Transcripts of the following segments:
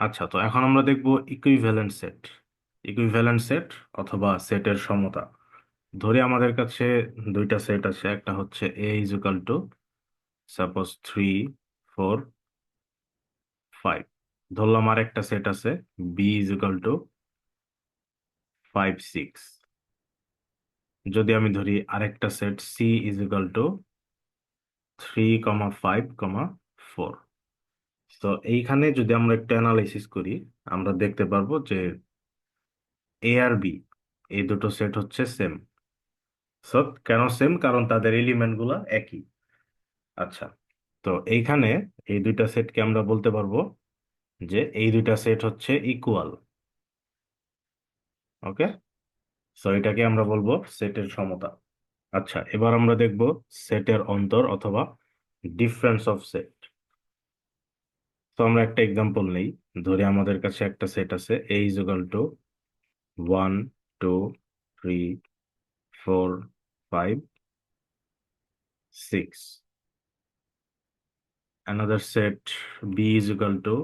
আচ্ছা, তো এখন আমরা দেখব ইকুইভ্যালেন্ট সেট। ইকুইভ্যালেন্ট সেট অথবা সেটের সমতা। ধরি আমাদের কাছে দুইটা সেট আছে, একটা হচ্ছে এ ইজ ইকাল টু সাপোজ 3 4 5। ধরলাম আর একটা সেট আছে বি ইজ ইকাল টু 5 6। যদি আমি ধরি আরেকটা set C is equal to 3 5 4। তো এইখানে যদি আমরা একটা অ্যানালাইসিস করি, আমরা দেখতে পারবো যে এ আর বি এই দুটো সেট হচ্ছে সেম। সো কেন সেম? কারণ তাদের এলিমেন্ট গুলা একই। আচ্ছা, তো এইখানে এই দুইটা সেটকে আমরা বলতে পারবো যে এই দুইটা সেট হচ্ছে ইকুয়াল। ওকে, সো এটাকে আমরা বলবো সেটের সমতা। আচ্ছা, এবার আমরা দেখব সেটের অন্তর অথবা ডিফারেন্স অফ সেট। তো আমরা একটা এক্সাম্পল নেই। ধরে আমাদের কাছে একটা সেট আছে এ is equal to 1 2 3 4 5 6। another set b is equal to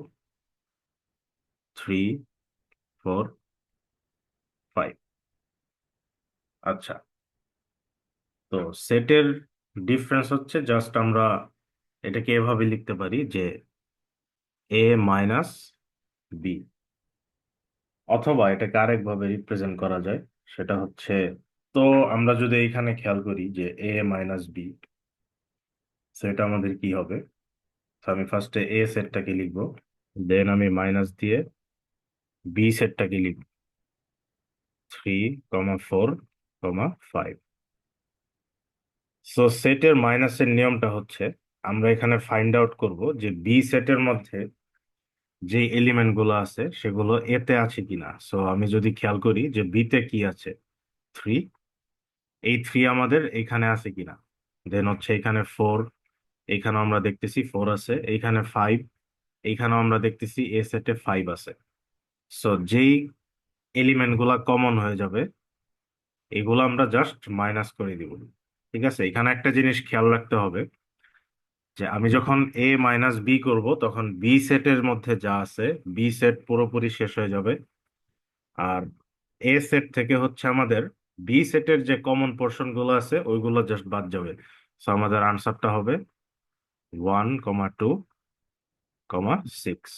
3 4 5। আচ্ছা, তো সেটের ডিফারেন্স হচ্ছে জাস্ট আমরা এটাকে এভাবে লিখতে পারি যে এ মাইনাস বি, অথবা এটাকে আরেকভাবে রিপ্রেজেন্ট করা যায়। সেটা হচ্ছে, তো আমরা যদি এখানে খেয়াল করি যে এ মাইনাস বি, সেটা আমাদের কি হবে? তো আমি ফার্স্টে এ সেটটাকে লিখবো, দেন আমি মাইনাস দিয়ে বি সেটটাকে লিখব 3 4 5। সো সেটের মাইনাসের নিয়মটা হচ্ছে আমরা এখানে ফাইন্ড আউট করব যে বি সেটের মধ্যে যে এলিমেন্ট গুলো আছে সেগুলো এতে আছে কিনা। সো আমি যদি খেয়াল করি যে বিতে কি আছে, 3, এই 3 আমাদের এখানে আছে কিনা। দেন হচ্ছে এখানে 4, এখানে আমরা দেখতেছি 4 আছে, এইখানে 5, এইখানেও আমরা দেখতেছি এ সেটে 5 আছে। সো যেই এলিমেন্ট গুলা কমন হয়ে যাবে এগুলো আমরা জাস্ট মাইনাস করে দিব। ঠিক আছে, এখানে একটা জিনিস খেয়াল রাখতে হবে যে আমি যখন এ মাইনাস বি করবো তখন বি সেটের মধ্যে যা আছে বি সেট পুরোপুরি শেষ হয়ে যাবে। আর এ সেট থেকে হচ্ছে আমাদের বি সেটের যে কমন পোর্শন গুলো আছে ওইগুলো জাস্ট বাদ যাবে। সো আমাদের আনসারটা হবে 1 2 6।